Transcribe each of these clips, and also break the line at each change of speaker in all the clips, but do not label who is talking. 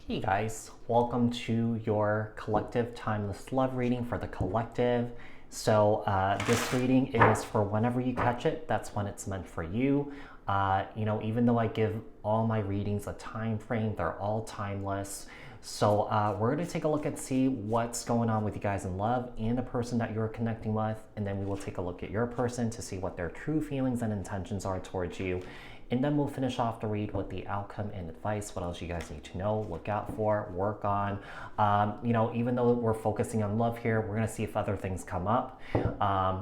Hey guys, welcome to your collective timeless love reading for the collective. This reading is for whenever you catch it, that's when it's meant for you. Even though I give all my readings a time frame, they're all timeless. We're going to take a look and see what's going on with you guys in love and the person that you're connecting with. And then we will take a look at your person to see what their true feelings and intentions are towards you. And then we'll finish off the read with the outcome and advice. What else you guys need to know, look out for, work on. Even though we're focusing on love here, we're going to see if other things come up.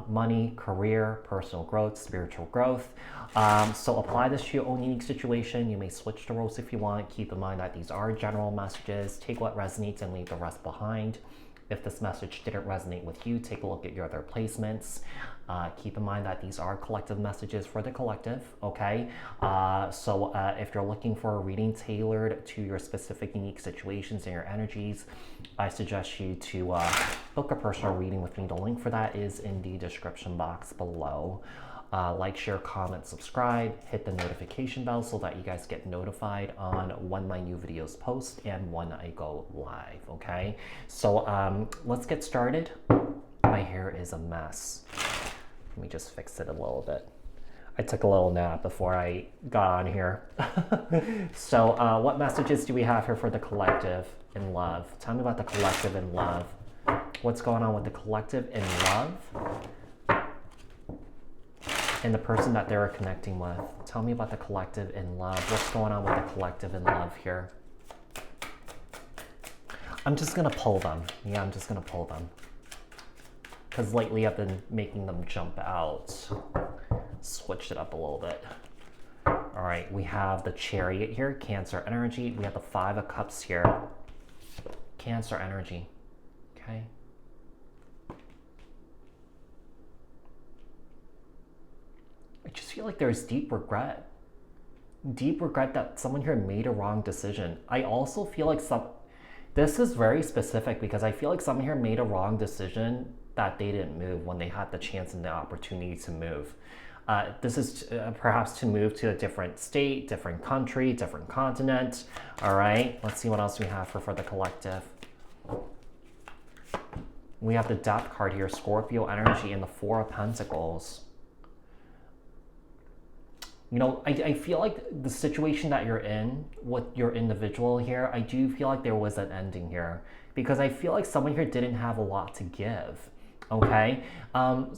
Money, career, personal growth, spiritual growth. So apply this to your own unique situation. You may switch the roles if you want. Keep in mind that these are general messages. Take what resonates and leave the rest behind. If this message didn't resonate with you, take a look at your other placements. Keep in mind that these are collective messages for the collective, okay? If you're looking for a reading tailored to your specific unique situations and your energies, I suggest you to book a personal reading with me. The link for that is in the description box below. Like, share, comment, subscribe, hit the notification bell so that you guys get notified on when my new videos post and when I go live, okay? Let's get started. My hair is a mess. Let me just fix it a little bit. I took a little nap before I got on here. What messages do we have here for the collective in love? Tell me about the collective in love. What's going on with the collective in love? And the person that they're connecting with. Tell me about the collective in love. What's going on with the collective in love here? I'm just gonna pull them. Yeah, I'm just gonna pull them. Because lately I've been making them jump out. Switched it up a little bit. All right, we have the Chariot here, Cancer energy. We have the Five of Cups here, Cancer energy, okay? I just feel like there's deep regret that someone here made a wrong decision. I also feel like this is very specific because I feel like someone here made a wrong decision that they didn't move when they had the chance and the opportunity to move. This is perhaps to move to a different state, different country, different continent. All right, let's see what else we have for the collective. We have the Death card here, Scorpio energy, and the Four of Pentacles. You know, I feel like the situation that you're in with your individual here, I do feel like there was an ending here because I feel like someone here didn't have a lot to give, okay?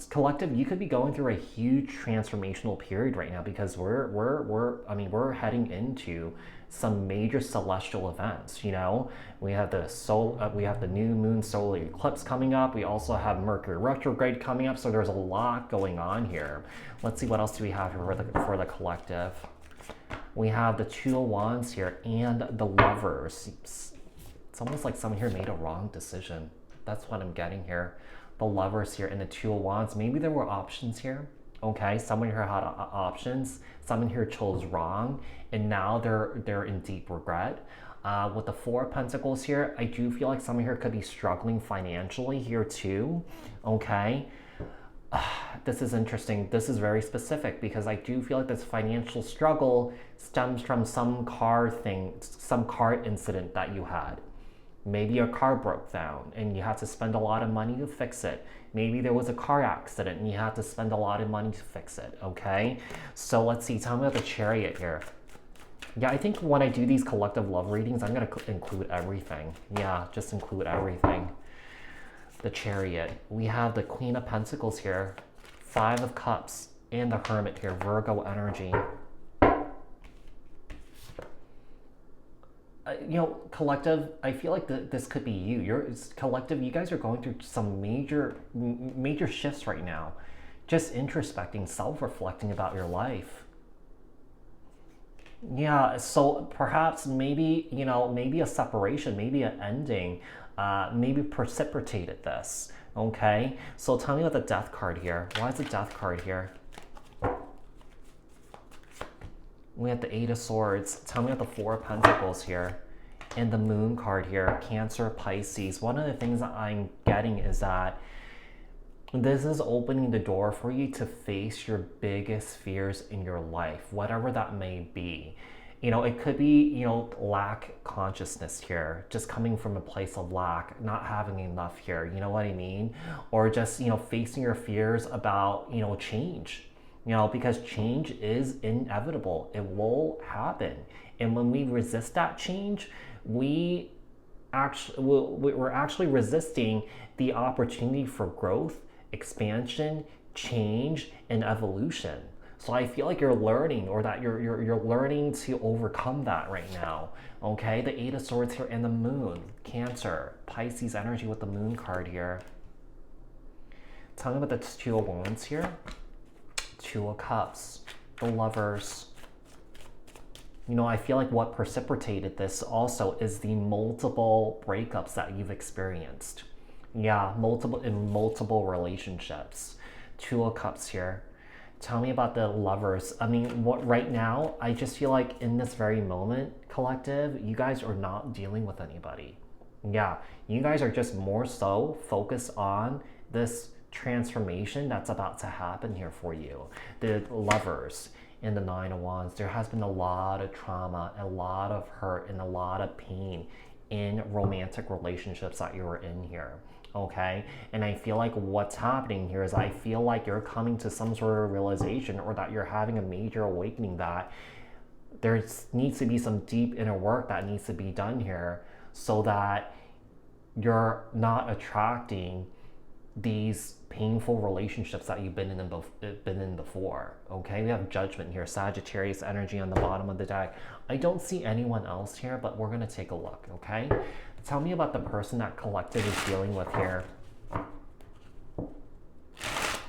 Collective, you could be going through a huge transformational period right now because we're heading into some major celestial events, you know? We have the new moon solar eclipse coming up. We also have Mercury retrograde coming up, so there's a lot going on here. Let's see what else do we have here for the collective. We have the Two of Wands here and the Lovers. It's almost like someone here made a wrong decision. That's what I'm getting here. The Lovers here and the Two of Wands. Maybe there were options here. Okay, someone here had options. Someone here chose wrong, and now they're in deep regret. With the Four of Pentacles here, I do feel like someone here could be struggling financially here too. Okay, this is interesting. This is very specific because I do feel like this financial struggle stems from some car incident that you had. Maybe your car broke down and you had to spend a lot of money to fix it. Maybe there was a car accident and you had to spend a lot of money to fix it, okay? So let's see, tell me about the Chariot here. Yeah, I think when I do these collective love readings, I'm gonna include everything. Yeah, just include everything. The Chariot. We have the Queen of Pentacles here, Five of Cups, and the Hermit here, Virgo energy. Collective, I feel like this could be you. Collective, you guys are going through some major shifts right now. Just introspecting, self-reflecting about your life. Yeah, so perhaps maybe a separation, maybe an ending, maybe precipitated this, okay? So tell me about the Death card here. Why is the Death card here? We have the Eight of Swords. Tell me about the Four of Pentacles here. And the Moon card here, Cancer, Pisces. One of the things that I'm getting is that this is opening the door for you to face your biggest fears in your life, whatever that may be. You know, it could be, you know, lack consciousness here, just coming from a place of lack, not having enough here, you know what I mean? Or just, you know, facing your fears about, you know, change, you know, because change is inevitable. It will happen. And when we resist that change, we we're actually resisting the opportunity for growth, expansion, change, and evolution. So I feel like you're learning, or that you're learning to overcome that right now. Okay, the Eight of Swords here and the Moon, Cancer, Pisces energy with the Moon card here. Tell me about the Two of Wands here, Two of Cups, the Lovers. You know, I feel like what precipitated this also is the multiple breakups that you've experienced. Yeah, multiple relationships. Two of Cups here. Tell me about the Lovers. I mean, what right now, I just feel like in this very moment, collective, you guys are not dealing with anybody. Yeah, you guys are just more so focused on this transformation that's about to happen here for you. The Lovers and the Nine of Wands. There has been a lot of trauma, a lot of hurt, and a lot of pain in romantic relationships that you were in here. Okay, and I feel like what's happening here is I feel like you're coming to some sort of realization, or that you're having a major awakening, that there needs to be some deep inner work that needs to be done here, so that you're not attracting these painful relationships that you've been in before. Okay, we have Judgment here, Sagittarius energy on the bottom of the deck. I don't see anyone else here, but we're gonna take a look. Okay, tell me about the person that collective is dealing with here.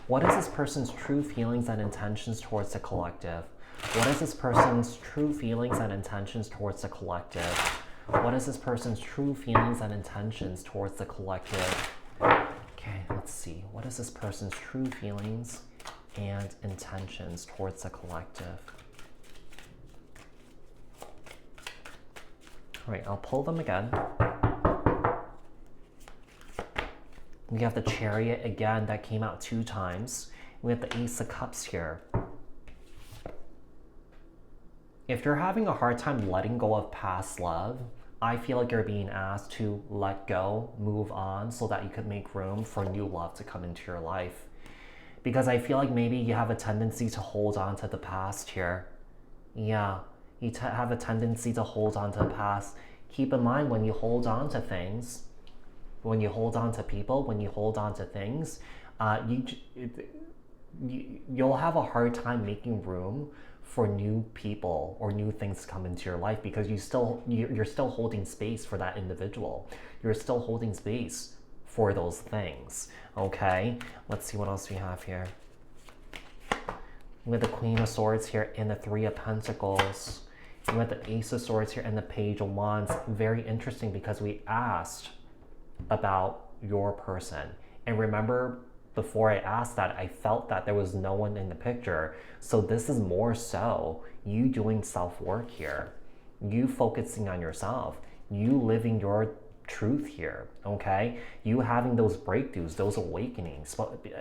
What is this person's true feelings and intentions towards the collective? What is this person's true feelings and intentions towards the collective? What is this person's true feelings and intentions towards the collective? Okay, let's see. What is this person's true feelings and intentions towards the collective? All right, I'll pull them again. We have the Chariot again that came out 2 times. We have the Ace of Cups here. If you're having a hard time letting go of past love, I feel like you're being asked to let go, move on, so that you could make room for new love to come into your life. Because I feel like maybe you have a tendency to hold on to the past here. Yeah, you have a tendency to hold on to the past. Keep in mind, when you hold on to things, when you hold on to people, when you hold on to things, you'll have a hard time making room for new people or new things to come into your life, because you're still holding space for that individual. You're still holding space for those things. Okay, let's see what else we have here. With the Queen of Swords here and the Three of Pentacles. With the Ace of Swords here and the Page of Wands. Very interesting, because we asked about your person, and remember, before I asked that, I felt that there was no one in the picture. So this is more so you doing self-work here, you focusing on yourself, you living your truth here. Okay, you having those breakthroughs, those awakenings.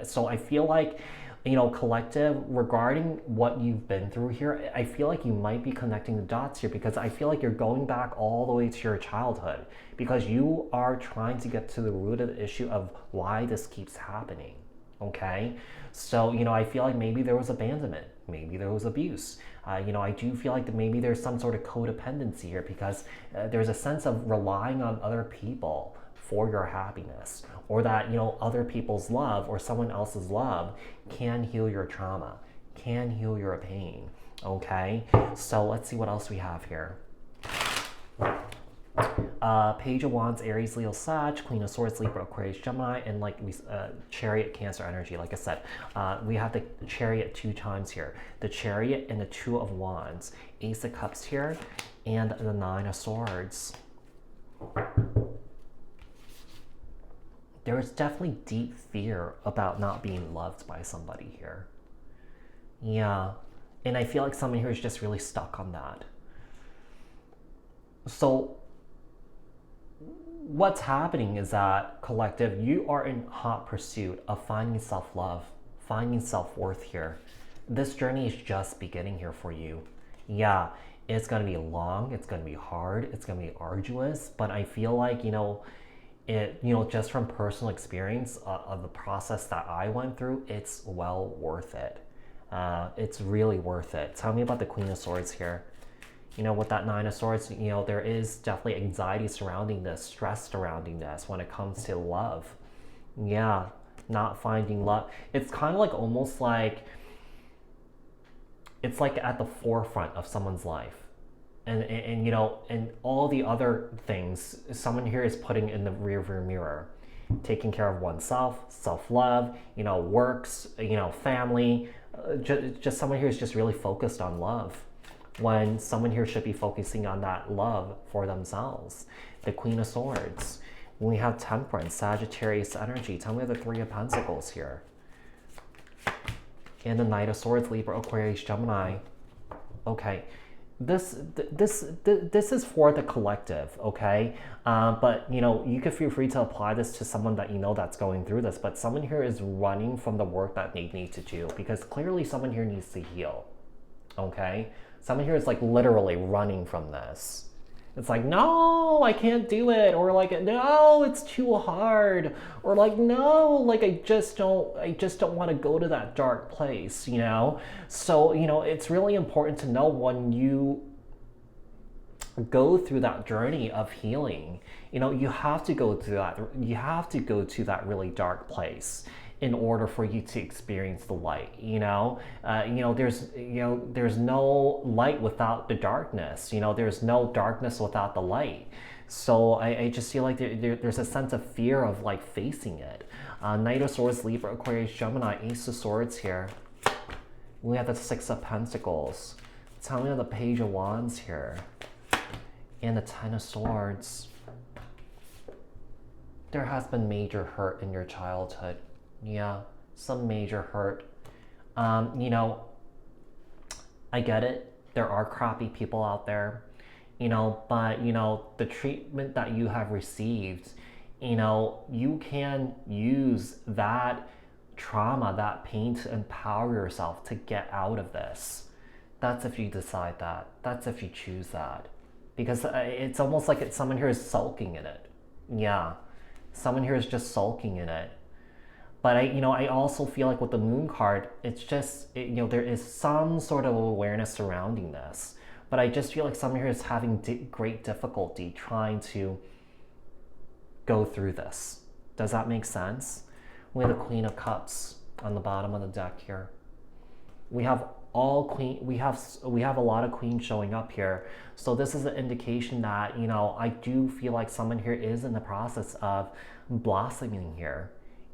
So I feel like, you know, collective, regarding what you've been through here, I feel like you might be connecting the dots here, because I feel like you're going back all the way to your childhood, because you are trying to get to the root of the issue of why this keeps happening. Okay, so, you know, I feel like maybe there was abandonment, maybe there was abuse. You know, I do feel like that maybe there's some sort of codependency here, because there's a sense of relying on other people for your happiness, or that, you know, other people's love or someone else's love can heal your trauma, can heal your pain. Okay, so let's see what else we have here. Page of Wands, Aries, Leo, Sag, Queen of Swords, Libra, Aquarius, Gemini, and like we Chariot, Cancer energy. Like I said, we have the Chariot 2 times here. The Chariot and the Two of Wands, Ace of Cups here, and the Nine of Swords. There is definitely deep fear about not being loved by somebody here. Yeah, and I feel like someone here is just really stuck on that. So what's happening is that, collective, you are in hot pursuit of finding self-love, finding self-worth here. This journey is just beginning here for you. Yeah, It's going to be long, it's going to be hard, it's going to be arduous, but I feel like, just from personal experience of the process that I went through, it's well worth it. It's really worth it. Tell me about the Queen of Swords here. With that Nine of Swords, there is definitely anxiety surrounding this, stress surrounding this when it comes to love. Yeah, not finding love. It's kind of like almost like it's like at the forefront of someone's life. And all the other things someone here is putting in the rearview mirror, taking care of oneself, self-love, works, family, just someone here is just really focused on love, when someone here should be focusing on that love for themselves. The Queen of Swords. When we have Temperance, Sagittarius energy, tell me the Three of Pentacles here. And the Knight of Swords, Libra, Aquarius, Gemini. Okay, this is for the collective, okay? But you could feel free to apply this to someone that that's going through this. But someone here is running from the work that they need to do, because clearly someone here needs to heal, okay? Someone here is like literally running from this. It's like, no, I can't do it. Or like, no, it's too hard. Or like, no, like I just don't want to go to that dark place, So, it's really important to know when you go through that journey of healing, you have to go through that. You have to go to that really dark place in order for you to experience the light. There's no light without the darkness. There's no darkness without the light. So I just feel like there's a sense of fear of like facing it. Knight of Swords, Libra, Aquarius, Gemini, Ace of Swords here. We have the Six of Pentacles. Tell me the Page of Wands here. And the Ten of Swords. There has been major hurt in your childhood. Yeah, some major hurt. I get it. There are crappy people out there, but, the treatment that you have received, you can use that trauma, that pain to empower yourself to get out of this. That's if you decide that. That's if you choose that. Because it's almost like someone here is sulking in it. Yeah, someone here is just sulking in it. But I also feel like with the Moon card, it's just, there is some sort of awareness surrounding this. But I just feel like someone here is having great difficulty trying to go through this. Does that make sense? We have the Queen of Cups on the bottom of the deck here. We have we have a lot of queens showing up here. So this is an indication that, I do feel like someone here is in the process of blossoming here.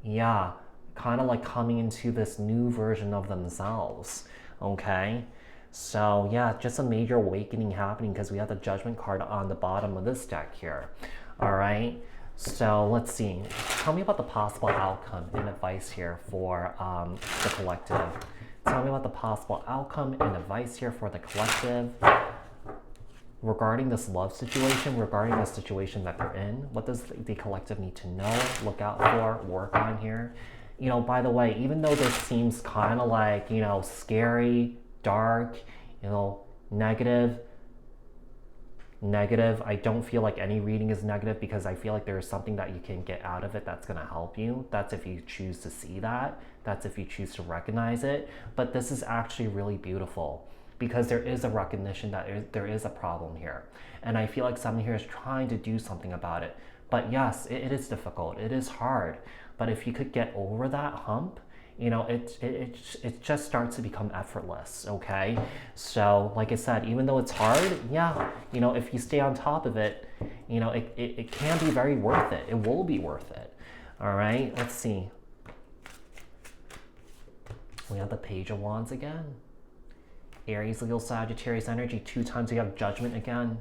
Yeah, kind of like coming into this new version of themselves, okay? So yeah, just a major awakening happening, because we have the Judgment card on the bottom of this deck here. All right, so let's see. Tell me about the possible outcome and advice here for the collective. Tell me about the possible outcome and advice here for the collective regarding this love situation, regarding the situation that they're in. What does the collective need to know, look out for, work on here? By the way, even though this seems kind of like, scary, dark, negative, I don't feel like any reading is negative, because I feel like there is something that you can get out of it that's going to help you. That's if you choose to see that. That's if you choose to recognize it. But this is actually really beautiful, because there is a recognition that there is a problem here. And I feel like someone here is trying to do something about it. But yes, it is difficult. It is hard. But if you could get over that hump, it just starts to become effortless, okay? So like I said, even though it's hard, yeah, if you stay on top of it, it can be very worth it. It will be worth it. All right, let's see. We have the Page of Wands again. Aries, Leo, Sagittarius energy. 2 times we have Judgment again.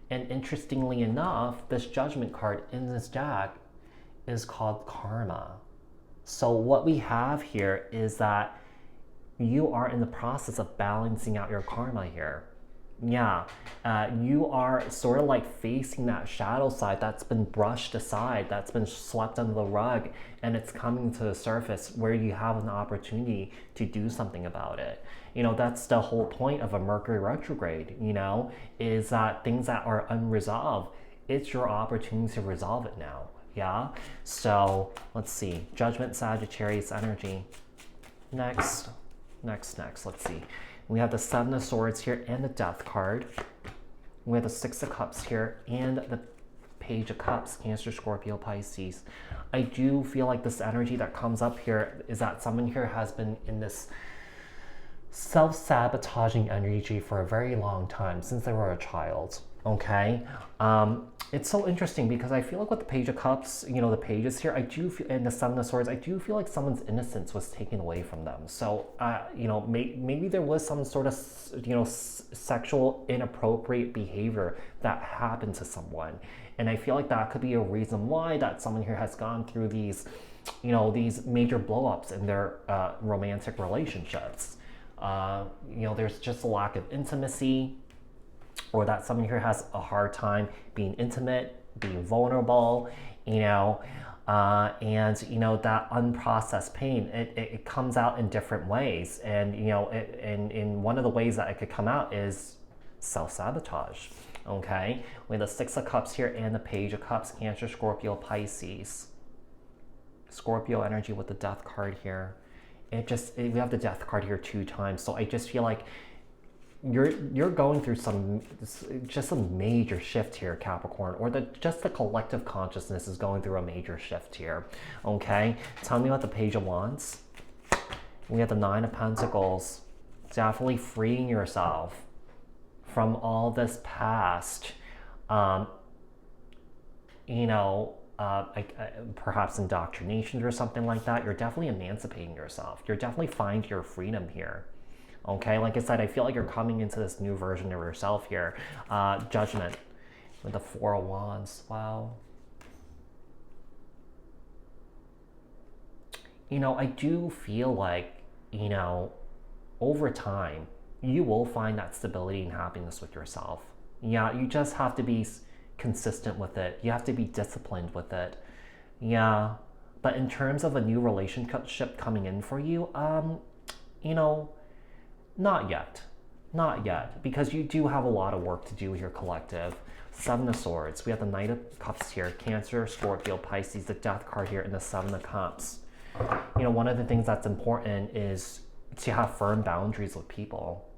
And interestingly enough, this Judgment card in this deck is called Karma. So what we have here is that you are in the process of balancing out your karma here. Yeah, you are sort of like facing that shadow side that's been brushed aside, that's been swept under the rug, and it's coming to the surface where you have an opportunity to do something about it. You know, that's the whole point of a Mercury retrograde, you know, is that things that are unresolved, it's your opportunity to resolve it now. Yeah, so let's see, Judgment, Sagittarius energy. Next, let's see. We have the Seven of Swords here and the Death card. We have the Six of Cups here and the Page of Cups, Cancer, Scorpio, Pisces. I do feel like this energy that comes up here is that someone here has been in this self-sabotaging energy for a very long time, since they were a child, okay? It's so interesting because I feel like with the Page of Cups, you know, the pages here, I do feel, and the Seven of Swords, I do feel like someone's innocence was taken away from them. So, you know, maybe there was some sort of, you know, sexual inappropriate behavior that happened to someone. And I feel like that could be a reason why that someone here has gone through these, you know, these major blow-ups in their romantic relationships. You know, there's just a lack of intimacy, or that someone here has a hard time being intimate, being vulnerable, you know, and, you know, that unprocessed pain, it comes out in different ways. And, you know, in one of the ways that it could come out is self-sabotage, okay? We have the Six of Cups here and the Page of Cups, Cancer, Scorpio, Pisces. Scorpio energy with the Death card here. We have the Death card here 2 times, so I just feel like you're going through just a major shift here, Capricorn, or just the collective consciousness is going through a major shift here. Okay, tell me about the Page of Wands. We have the Nine of Pentacles. Definitely freeing yourself from all this past, you know, perhaps indoctrinations or something like that. You're definitely emancipating yourself. You're definitely finding your freedom here. Okay, like I said, I feel like you're coming into this new version of yourself here. Judgment with the Four of Wands. Wow. You know, I do feel like, you know, over time, you will find that stability and happiness with yourself. Yeah, you just have to be consistent with it. You have to be disciplined with it. Yeah, but in terms of a new relationship coming in for you, you know, not yet. Not yet, because you do have a lot of work to do here, collective. Seven of Swords. We have the Knight of Cups here. Cancer, Scorpio, Pisces, the Death card here, and the Seven of Cups. You know, one of the things that's important is to have firm boundaries with people.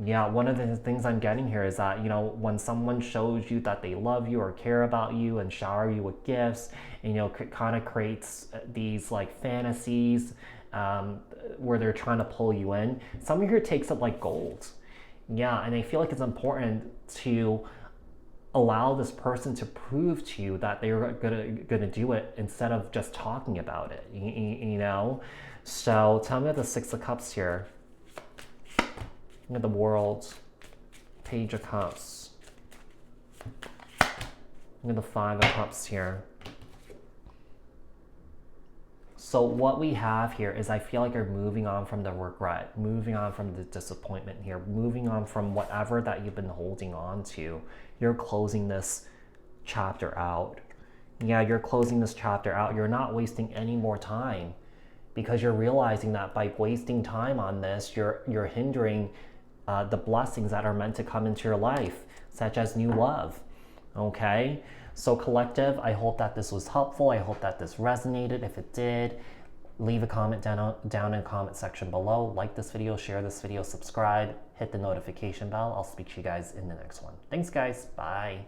Yeah, one of the things I'm getting here is that, you know, when someone shows you that they love you or care about you and shower you with gifts, and, you know, kind of creates these like fantasies, where they're trying to pull you in, someone here takes it like gold. Yeah, and I feel like it's important to allow this person to prove to you that they're gonna do it instead of just talking about it, you know? So tell me about the Six of Cups here. Look at the World, Page of Cups. Look at the Five of Cups here. So what we have here is, I feel like you're moving on from the regret, moving on from the disappointment here, moving on from whatever that you've been holding on to. You're closing this chapter out. Yeah, you're closing this chapter out. You're not wasting any more time, because you're realizing that by wasting time on this, you're hindering the blessings that are meant to come into your life, such as new love. Okay? So collective, I hope that this was helpful. I hope that this resonated. If it did, leave a comment down in the comment section below. Like this video, share this video, subscribe, hit the notification bell. I'll speak to you guys in the next one. Thanks, guys. Bye.